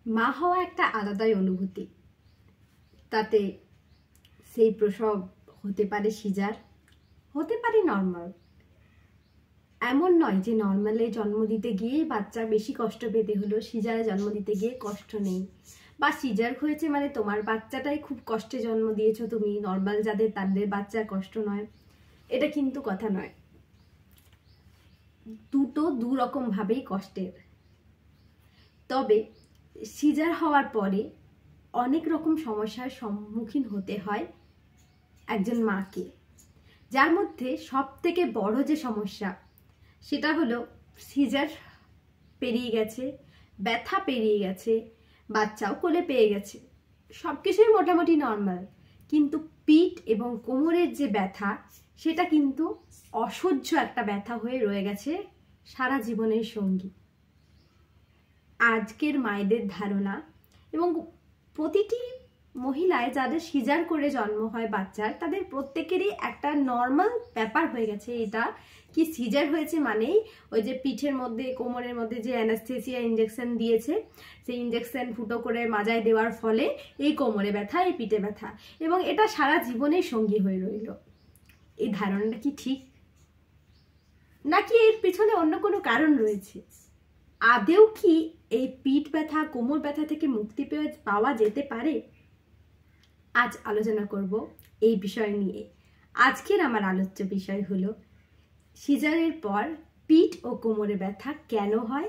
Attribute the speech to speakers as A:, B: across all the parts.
A: মা হওয়া একটা আলাদাই অনুভূতি। তাতে সেই প্রসব হতে পারে সিজার, হতে পারে নর্মাল। এমন নয় যে নর্মালে জন্ম দিতে গিয়ে বাচ্চা বেশি কষ্ট পেতে হলো, সিজারে জন্ম দিতে গিয়ে কষ্ট নেই, বা সিজার হয়েছে মানে তোমার বাচ্চাটাই খুব কষ্টে জন্ম দিয়েছো তুমি, নর্মাল যাদের তাদের বাচ্চার কষ্ট নয়, এটা কিন্তু কথা নয়। দুটো দু রকম ভাবেই কষ্টের। তবে সিজার হওয়ার পরে অনেক রকম সমস্যার সম্মুখীন হতে হয় একজন মাকে, যার মধ্যে সব থেকে বড় যে সমস্যা সেটা হলো সিজার পেরিয়ে গেছে, ব্যথা পেরিয়ে গেছে, বাচ্চাও কোলে পেয়ে গেছে, সব কিছুই মোটামুটি নর্মাল, কিন্তু পিঠ এবং কোমরের যে ব্যথা সেটা কিন্তু অসহ্য একটা ব্যথা হয়ে রয়ে গেছে সারা জীবনের সঙ্গী। আজকের মায়েদের ধারণা এবং প্রতিটি মহিলায় যাদের সিজার করে জন্ম হয় বাচ্চার, তাদের প্রত্যেকেরই একটা নর্মাল ব্যাপার হয়ে গেছে এটা, কি সিজার হয়েছে মানেই ওই যে পিঠের মধ্যে কোমরের মধ্যে যে অ্যানাস্থেসিয়া ইঞ্জেকশন দিয়েছে, সেই ইঞ্জেকশন ফুটো করে মাজায় দেওয়ার ফলে এই কোমরে ব্যথা, এই পিঠে ব্যথা, এবং এটা সারা জীবনের সঙ্গী হয়ে রইল। এই ধারণাটা কি ঠিক, নাকি এর পিছনে অন্য কোনো কারণ রয়েছে? আদেও কি এই পিঠ ব্যথা কোমর ব্যথা থেকে মুক্তি পাওয়া যেতে পারে? আজ আলোচনা করব এই বিষয় নিয়ে। আজকের আমার আলোচ্য বিষয় হলো সিজারের পর পিঠ ও কোমরে ব্যথা কেন হয়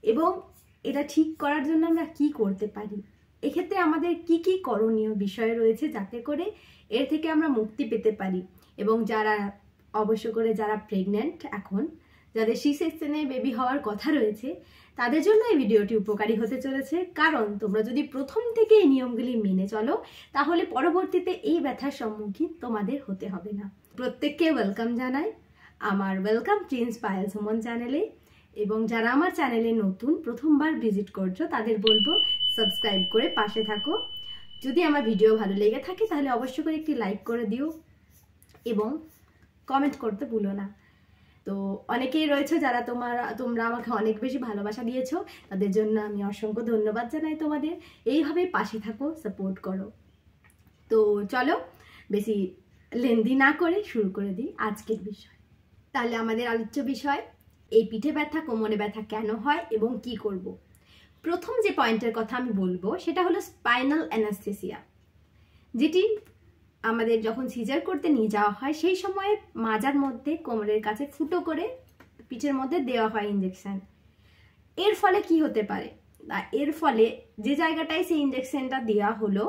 A: এবং এটা ঠিক করার জন্য আমরা কি করতে পারি। এক্ষেত্রে আমাদের কি কি করণীয় বিষয় রয়েছে যাতে করে এর থেকে আমরা মুক্তি পেতে পারি, এবং যারা অবশ্য করে যারা প্রেগন্যান্ট, এখন যাদের সি সেকশনে বেবি হওয়ার কথা রয়েছে, তাদের জন্য এই ভিডিওটি উপকারী হতে চলেছে। কারণ তোমরা যদি প্রথম থেকে এই নিয়মগুলি মেনে চলো তাহলে পরবর্তীতে এই ব্যথার সম্মুখীন তোমাদের হতে হবে না। প্রত্যেককে ওয়েলকাম জানাই আমার ওয়েলকাম প্রিন্স পায়েল সুমন চ্যানেলে, এবং যারা আমার চ্যানেলে নতুন প্রথমবার ভিজিট করছো তাদের বলবো সাবস্ক্রাইব করে পাশে থাকো। যদি আমার ভিডিও ভালো লেগে থাকে তাহলে অবশ্যই করে একটি লাইক করে দিও এবং কমেন্ট করতে ভুলো না। তো অনেকেই রয়েছে যারা তোমরা আমাকে অনেক বেশি ভালোবাসা দিয়েছো, তাদের জন্য আমি অসংখ্য ধন্যবাদ জানাই তোমাদের। এইভাবে পাশে থাকো, সাপোর্ট করো। তো চলো বেশি লেন্দি না করে শুরু করে দিই আজকের বিষয়। তাহলে আমাদের আলোচ্য বিষয় এই পিঠে ব্যথা কোমরে ব্যথা কেন হয় এবং কি করব। প্রথম যে পয়েন্টের কথা আমি বলবো সেটা হলো স্পাইনাল অ্যানাস্থেসিয়া, যেটি আমাদের যখন সিজার করতে নিয়ে যাওয়া হয় সেই সময় মাজার মধ্যে কোমরের কাছে ফুটো করে পিঠের মধ্যে দেওয়া হয় ইঞ্জেকশন। এর ফলে কি হতে পারে? এর ফলে যে জায়গাটায় সেই ইঞ্জেকশনটা দেওয়া হলো,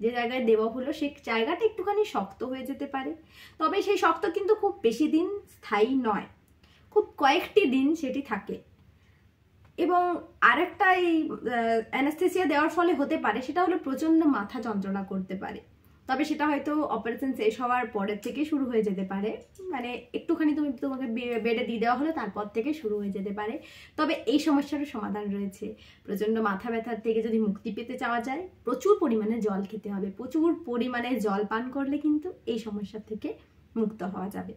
A: যে জায়গায় দেওয়া হলো সেই জায়গাটা একটুখানি শক্ত হয়ে যেতে পারে। তবে সেই শক্ত কিন্তু খুব বেশি দিন স্থায়ী নয়, খুব কয়েকটি দিন সেটি থাকে। এবং আরেকটা এই অ্যানাস্থেসিয়া দেওয়ার ফলে হতে পারে সেটা হলো প্রচণ্ড মাথা যন্ত্রণা করতে পারে। তবে সেটা হয়তো অপারেশন শেষ হওয়ার পরের থেকে শুরু হয়ে যেতে পারে, মানে একটুখানি তোমাকে বেডে দিয়ে দেওয়া হলো তারপর থেকে শুরু হয়ে যেতে পারে। তবে এই সমস্যারও সমাধান রয়েছে। প্রচণ্ড মাথা ব্যথার থেকে যদি মুক্তি পেতে চাওয়া যায়, প্রচুর পরিমাণে জল খেতে হবে। প্রচুর পরিমাণে জল পান করলে কিন্তু এই সমস্যা থেকে মুক্ত হওয়া যাবে।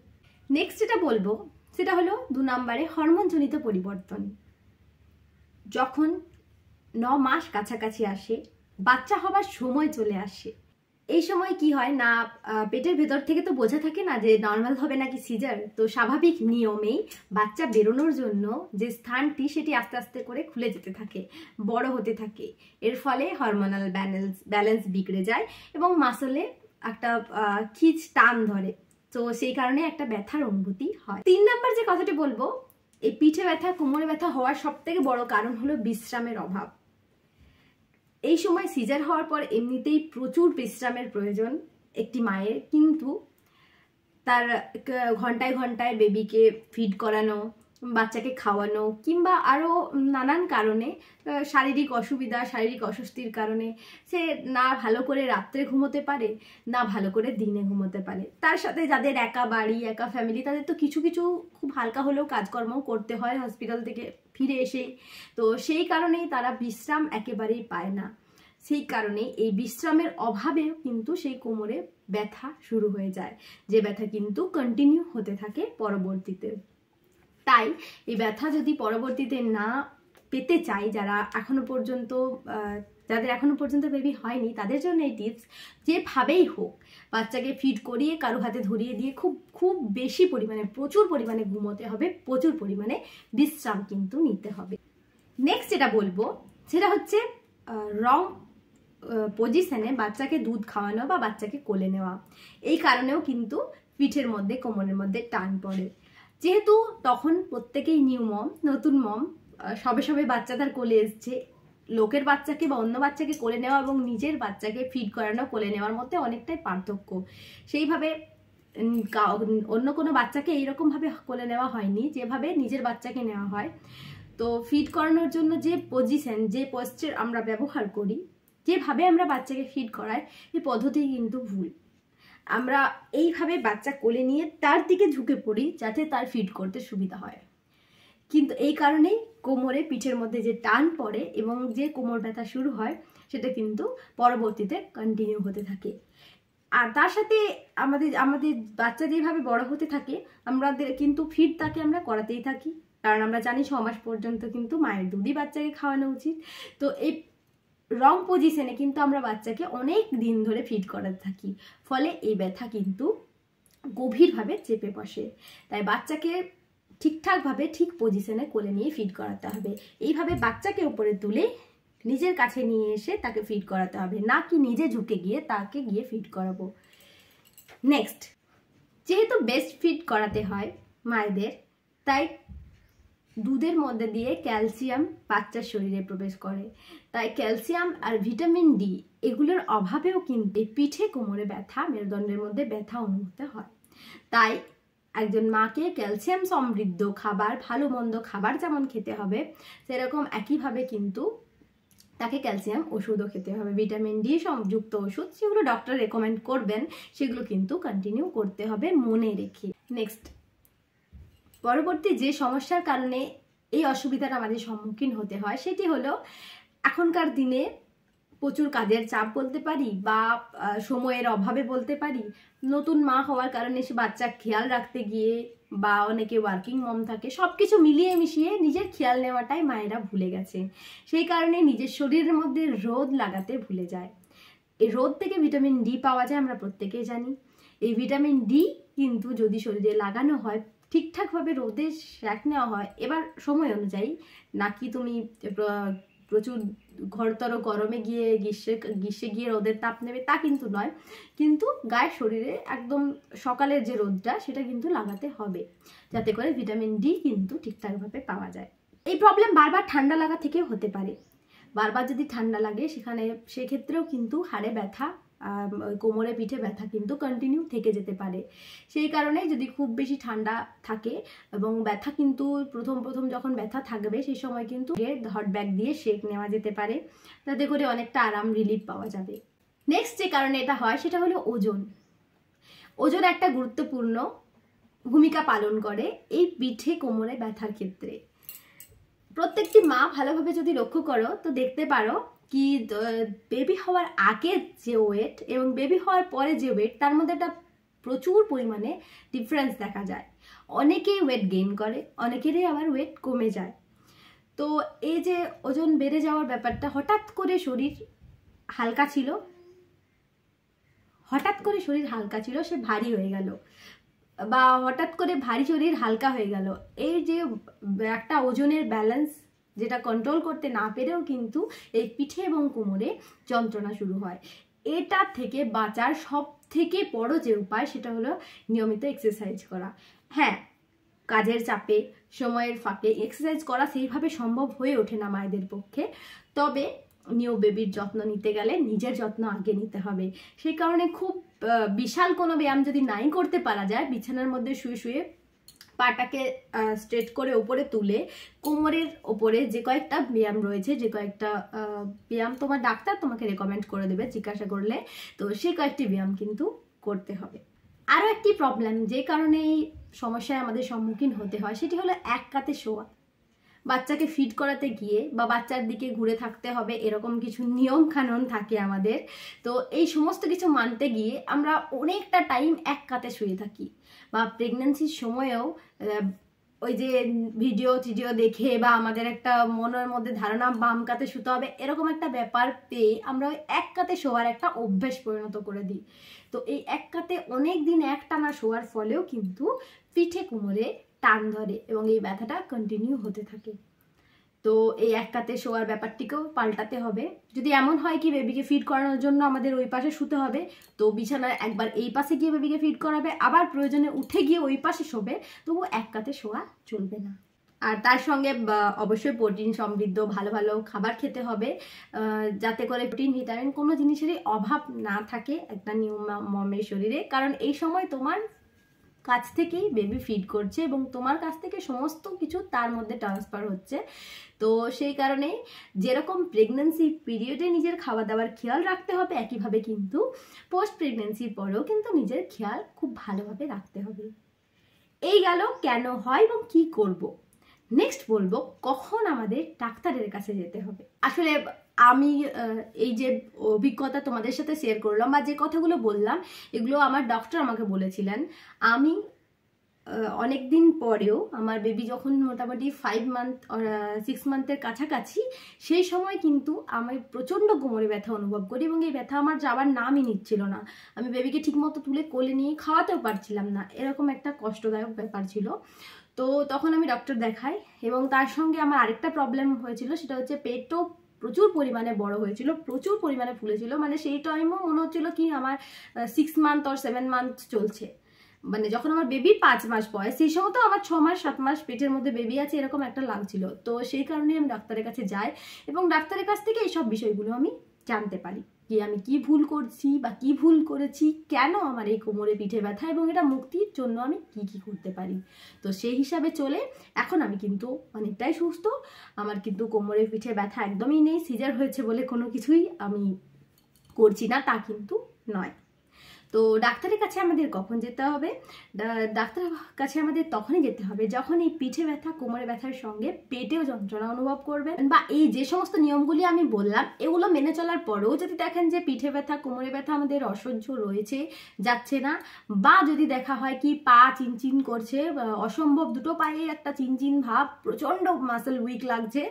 A: নেক্সট যেটা বলবো সেটা হলো 2 নম্বরে হরমোনজনিত পরিবর্তন। যখন 9 মাস কাছাকাছি আসে, বাচ্চা হবার সময় চলে আসে, এই সময় কি হয় না, পেটের ভেতর থেকে তো বোঝা থাকে না যে নর্মাল হবে নাকি সিজার। তো স্বাভাবিক নিয়মেই বাচ্চা বেরোনোর জন্য যে স্থানটি সেটি আস্তে আস্তে করে খুলে যেতে থাকে, বড় হতে থাকে। এর ফলে হরমোনাল ব্যালেন্স বিগড়ে যায় এবং মাসলে একটা খিচ টান ধরে। তো সেই কারণে একটা ব্যথার অনুভূতি হয়। 3 নম্বর যে কথাটি বলবো, এই পিঠে ব্যথা কোমরে ব্যথা হওয়ার সব থেকে বড় কারণ হলো বিশ্রামের অভাব। এই সময় সিজার হওয়ার পর এমনিতেই প্রচুর বিশ্রামের প্রয়োজন একটি মায়ের, কিন্তু তার ঘন্টায় ঘন্টায় বেবিকে ফিড করানো, বাচ্চাকে খাওয়ানো, কিংবা আরও নানান কারণে শারীরিক অসুবিধা শারীরিক অস্বস্তির কারণে সে না ভালো করে রাত্রে ঘুমোতে পারে, না ভালো করে দিনে ঘুমোতে পারে। তার সাথে যাদের একা বাড়ি একা ফ্যামিলি, তাদের তো কিছু কিছু খুব হালকা হলেও কাজকর্মও করতে হয় হসপিটাল থেকে ফিরে এসে। তো সেই কারণেই তারা বিশ্রাম একেবারেই পায় না। সেই কারণে এই বিশ্রামের অভাবেও কিন্তু সেই কোমরে ব্যথা শুরু হয়ে যায়, যে ব্যথা কিন্তু কন্টিনিউ হতে থাকে পরবর্তীতে। তাই এই ব্যথা যদি পরবর্তীতে না পেতে চাই, যাদের এখনো পর্যন্ত বেবি হয়নি, তাদের জন্য এই টিপস, যেভাবেই হোক বাচ্চাকে ফিড করিয়ে কারো হাতে ধরিয়ে দিয়ে খুব বেশি পরিমাণে, প্রচুর পরিমাণে ঘুমোতে হবে, প্রচুর পরিমাণে বিশ্রাম কিন্তু নিতে হবে। নেক্সট যেটা বলবো সেটা হচ্ছে রং পজিশনে বাচ্চাকে দুধ খাওয়ানো বা বাচ্চাকে কোলে নেওয়া। এই কারণেও কিন্তু পিঠের মধ্যে, কোমরের মধ্যে টান পড়ে। যেহেতু তখন প্রত্যেকেই নিউ মম, নতুন মম, সবে সবে বাচ্চা তার কোলে এসছে, লোকের বাচ্চাকে বা অন্য বাচ্চাকে কোলে নেওয়া এবং নিজের বাচ্চাকে ফিড করানো, কোলে নেওয়ার মধ্যে অনেকটাই পার্থক্য। সেইভাবে অন্য কোনো বাচ্চাকে এইরকমভাবে কোলে নেওয়া হয়নি যেভাবে নিজের বাচ্চাকে নেওয়া হয়। তো ফিড করানোর জন্য যে পজিশন, যে পশ্চার আমরা ব্যবহার করি, যেভাবে আমরা বাচ্চাকে ফিড করাই, এই পদ্ধতি কিন্তু ভুল। আমরা এইভাবে বাচ্চা কোলে নিয়ে তার দিকে ঝুঁকে পড়ি যাতে তার ফিড করতে সুবিধা হয়, কিন্তু এই কারণেই কোমরে, পিঠের মধ্যে যে টান পড়ে এবং যে কোমর ব্যথা শুরু হয়, সেটা কিন্তু পরবর্তীতে কন্টিনিউ হতে থাকে। আর তার সাথে আমাদের বাচ্চা যেভাবে বড় হতে থাকে, আমাদের কিন্তু ফিড তাকে আমরা করাতেই থাকি, কারণ আমরা জানি 6 মাস পর্যন্ত কিন্তু মায়ের দুধই বাচ্চাকে খাওয়ানো উচিত। তো এই রং পজিশনে কিন্তু আমরা বাচ্চাকে অনেক দিন ধরে ফিড করাতে থাকি, ফলে এই ব্যথা কিন্তু গভীরভাবে চেপে বসে। তাই বাচ্চাকে ঠিকঠাকভাবে ঠিক পজিশনে কোলে নিয়ে ফিড করাতে হবে। এইভাবে বাচ্চাকে উপরে তুলে নিজের কাছে নিয়ে এসে তাকে ফিড করাতে হবে, না কি নিজে ঝুঁকে গিয়ে তাকে গিয়ে ফিড করাবো। নেক্সট, যেহেতু বেস্ট ফিড করাতে হয় মায়েদের, তাই দুধের মধ্যে দিয়ে ক্যালসিয়াম বাচ্চার শরীরে প্রবেশ করে। তাই ক্যালসিয়াম আর ভিটামিন ডি এগুলোর অভাবেও কিন্তু পিঠে, কোমরে ব্যথা, মেরুদণ্ডের মধ্যে ব্যথা অনুভূত হয়। তাই একজন মাকে ক্যালসিয়াম সমৃদ্ধ খাবার, ভালো মন্দ খাবার যেমন খেতে হবে, সেরকম একইভাবে কিন্তু তাকে ক্যালসিয়াম ওষুধও খেতে হবে, ভিটামিন ডি যুক্ত ওষুধ, সেগুলো ডক্টর রেকমেন্ড করবেন, সেগুলো কিন্তু কন্টিনিউ করতে হবে মনে রেখে। নেক্সট, পরবর্তী যে সমস্যার কারণে এই অসুবিধাটা আমাদের সম্মুখীন হতে হয়, সেটি হলো এখনকার দিনে প্রচুর কাজের চাপ বলতে পারি, বা সময়ের অভাবে বলতে পারি, নতুন মা হওয়ার কারণে সে বাচ্চার খেয়াল রাখতে গিয়ে, বা অনেকে ওয়ার্কিং মম থাকে, সব কিছু মিলিয়ে মিশিয়ে নিজের খেয়াল নেওয়াটাই মায়েরা ভুলে গেছে। সেই কারণে নিজের শরীরের মধ্যে রোদ লাগাতে ভুলে যায়। এই রোদ থেকে ভিটামিন ডি পাওয়া যায়, আমরা প্রত্যেকেই জানি। এই ভিটামিন ডি কিন্তু যদি শরীরে লাগানো হয়, ঠিকঠাকভাবে রোদে সেঁক নেওয়া হয়, এবার সময় অনুযায়ী, নাকি তুমি প্রচুর ঘরতর গরমে গিয়ে গ্রীষ্মে গিয়ে রোদের তাপ নেবে, তা কিন্তু নয়, কিন্তু গায়ের শরীরে একদম সকালের যে রোদটা, সেটা কিন্তু লাগাতে হবে, যাতে করে ভিটামিন ডি কিন্তু ঠিকঠাকভাবে পাওয়া যায়। এই প্রবলেম বারবার ঠান্ডা লাগা থেকেও হতে পারে। বারবার যদি ঠান্ডা লাগে, সেক্ষেত্রেও কিন্তু হাড়ে ব্যথা, কোমরে, পিঠে ব্যথা কিন্তু কন্টিনিউ থেকে যেতে পারে। সেই কারণে যদি খুব বেশি ঠান্ডা থাকে এবং ব্যথা কিন্তু প্রথম যখন ব্যথা থাকবে, সেই সময় কিন্তু হট ব্যাগ দিয়ে সেক নেওয়া যেতে পারে, তাতে করে অনেকটা আরাম, রিলিফ পাওয়া যাবে। নেক্সট যে কারণে এটা হয়, সেটা হলো ওজন। ওজন একটা গুরুত্বপূর্ণ ভূমিকা পালন করে এই পিঠে, কোমরে ব্যথার ক্ষেত্রে। প্রত্যেকটি মা ভালোভাবে যদি লক্ষ্য করো, তো দেখতে পারো কি বেবি হওয়ার আগে যে ওয়েট এবং বেবি হওয়ার পরে যে ওয়েট, তার মধ্যে একটা প্রচুর পরিমাণে ডিফারেন্স দেখা যায়। অনেকেই ওয়েট গেইন করে, অনেকেরই আবার ওয়েট কমে যায়। তো এই যে ওজন বেড়ে যাওয়ার ব্যাপারটা, হঠাৎ করে শরীর হালকা ছিল, সে ভারী হয়ে গেল, বা হঠাৎ করে ভারী শরীর হালকা হয়ে গেল, এই যে একটা ওজনের ব্যালেন্স, যেটা কন্ট্রোল করতে না পেরেও কিন্তু এই পিঠে এবং কোমরে যন্ত্রণা শুরু হয়। এটা থেকে বাঁচার সব থেকে বড় যে উপায়, সেটা হলো নিয়মিত এক্সারসাইজ করা। হ্যাঁ, কাজের চাপে, সময়ের ফাঁকে এক্সারসাইজ করা সেইভাবে সম্ভব হয়ে ওঠে না মায়েদের পক্ষে, তবে নিউ বেবির যত্ন নিতে গেলে নিজের যত্ন আগে নিতে হবে। সেই কারণে খুব বিশাল কোনো ব্যায়াম যদি নাই করতে পারা যায়, বিছানার মধ্যে শুয়ে শুয়ে পাটাকে স্ট্রেট করে উপরে তুলে কোমরের ওপরে যে কয়েকটা ব্যায়াম রয়েছে, যে কয়েকটা ব্যায়াম তোমার ডাক্তার তোমাকে রেকমেন্ড করে দেবে জিজ্ঞাসা করলে, তো সেই কয়েকটি ব্যায়াম কিন্তু করতে হবে। আরও একটি প্রবলেম যে কারণে এই সমস্যায় আমাদের সম্মুখীন হতে হয়, সেটি হলো এক কাতে শোয়া। বাচ্চাকে ফিড করাতে গিয়ে বা বাচ্চার দিকে ঘুরে থাকতে হবে, এরকম কিছু নিয়ম কানুন থাকে আমাদের। তো এই সমস্ত কিছু মানতে গিয়ে আমরা অনেকটা টাইম এক কাতে শুয়ে থাকি, বা প্রেগন্যান্সির সময়েও ওই যে ভিডিও টিডিও দেখে বা আমাদের একটা মনের মধ্যে ধারণা বাম কাতে শুতে হবে এরকম একটা ব্যাপার পেয়ে আমরা ওই এক কাতে শোয়ার একটা অভ্যেস পরিণত করে দিই। তো এই এক কাতে অনেক দিন একটানা শোয়ার ফলেও কিন্তু পিঠে কোমরে টান ধরে এবং এই ব্যথাটা কন্টিনিউ হতে থাকে। তো এই এক কাতে শোয়ার ব্যাপারটিকেও পাল্টাতে হবে। যদি এমন হয় কি বেবিকে ফিড করানোর জন্য আমাদের ওই পাশে শুতে হবে, তো বিছানায় একবার এই পাশে গিয়ে বেবিকে ফিড করাবে, আবার প্রয়োজনে উঠে গিয়ে ওই পাশে শোবে, তবু এক কাতে শোয়া চলবে না। আর তার সঙ্গে অবশ্যই প্রোটিন সমৃদ্ধ ভালো ভালো খাবার খেতে হবে, যাতে করে প্রোটিন ভিটামিন কোনো জিনিসেরই অভাব না থাকে একটা নিউ মমের শরীরে। কারণ এই সময় তোমার কাছ থেকেই বেবি ফিড করছে এবং তোমার কাছ থেকে সমস্ত কিছু তার মধ্যে ট্রান্সফার হচ্ছে। তো সেই কারণেই যেরকম প্রেগন্যান্সি পিরিয়ডে নিজের খাওয়া দাওয়ার খেয়াল রাখতে হবে, একইভাবে কিন্তু পোস্ট প্রেগন্যান্সির পরেও কিন্তু নিজের খেয়াল খুব ভালোভাবে রাখতে হবে। এই গেল কেন হয় এবং কি করব। নেক্সট বলবো কখন আমাদের ডাক্তারের কাছে যেতে হবে। আসলে আমি এই যে অভিজ্ঞতা তোমাদের সাথে শেয়ার করলাম বা যে কথাগুলো বললাম, এগুলো আমার ডক্টর আমাকে বলেছিলেন। আমি অনেক দিন পরেও আমার বেবি যখন মোটামুটি 5 মান্থ 6 মান্থের কাছাকাছি, সেই সময় কিন্তু আমি প্রচণ্ড কোমরে ব্যথা অনুভব করি এবং এই ব্যথা আমার যাওয়ার নামই নিচ্ছিল না। আমি বেবিকে ঠিকমতো তুলে কোলে নিয়ে খাওয়াতেও পারছিলাম না, এরকম একটা কষ্টদায়ক ব্যাপার ছিল। তো তখন আমি ডক্টর দেখাই এবং তার সঙ্গে আমার আরেকটা প্রবলেম হয়েছিল, সেটা হচ্ছে পেটও প্রচুর পরিমাণে বড় হয়েছিল, প্রচুর পরিমাণে ফুলেছিল। মানে সেই টাইমও মনে হচ্ছিল কি আমার 6 মান্থ আর 7 মান্থ চলছে। মানে যখন আমার বেবির 5 মাস বয়স, সেই সময় তো আমার 6 মাস 7 মাস পেটের মধ্যে বেবি আছে, এরকম একটা লাগছিল। তো সেই কারণে আমি ডাক্তারের কাছে যাই এবং ডাক্তারের কাছ থেকে এইসব বিষয়গুলো আমি জানতে পারি কি আমি কি ভুল করছি বা কি ভুল করেছি, কেন আমার এই কোমরে পিঠে ব্যথা এবং এটা মুক্তির জন্য আমি কি কি করতে পারি। তো সেই হিসাবে চলে এখন আমি কিন্তু অনেকটাই সুস্থ। আমার কিন্তু কোমরে পিঠে ব্যথা একদমই নেই। সিজার হয়েছে বলে কোনো কিছুই আমি করছি না তা কিন্তু নয়। তো ডাক্তারের কাছে আমাদের কখন যেতে হবে? ডাক্তারের কাছে আমাদের তখনই যেতে হবে যখন এই পিঠে ব্যথা কোমরে ব্যথার সঙ্গে পেটেও যন্ত্রণা অনুভব করবেন, বা এই যে সমস্ত নিয়মগুলি আমি বললাম এগুলো মেনে চলার পরেও যদি দেখেন যে পিঠে ব্যথা কোমরে ব্যথা আমাদের অসহ্য রয়েছে, যাচ্ছে না, বা যদি দেখা হয় কি পা চিনচিন করছে, অসম্ভব দুটো পায়ে একটা চিনচিন ভাব, প্রচন্ড মাসেল উইক লাগছে,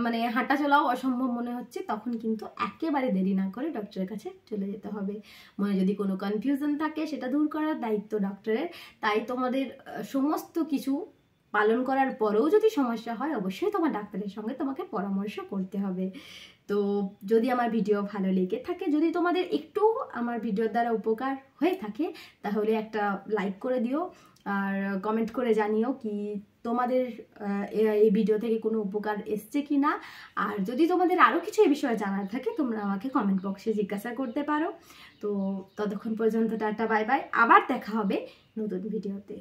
A: মানে হাঁটা চলাও অসম্ভব মনে হচ্ছে, তখন কিন্তু একেবারে দেরি না করে ডক্টরের কাছে চলে যেতে হবে। মনে যদি কোনো কনফিউশন থাকে সেটা দূর করার দায়িত্ব ডক্টরের। তাই তোমাদের সমস্ত কিছু পালন করার পরেও যদি সমস্যা হয় অবশ্যই তোমার ডাক্তারের সঙ্গে তোমাকে পরামর্শ করতে হবে। তো যদি আমার ভিডিও ভালো লেগে থাকে, যদি তোমাদের একটু আমার ভিডিওর দ্বারা উপকার হয়ে থাকে, তাহলে একটা লাইক করে দিও আর কমেন্ট করে জানিও কি তোমাদের এই ভিডিও থেকে কোনো উপকার এসছে কি না। আর যদি তোমাদের আরও কিছু এই বিষয়ে জানার থাকে তোমরা আমাকে কমেন্ট বক্সে জিজ্ঞাসা করতে পারো। তো ততক্ষণ পর্যন্ত টাটা বাই বাই, আবার দেখা হবে নতুন ভিডিওতে।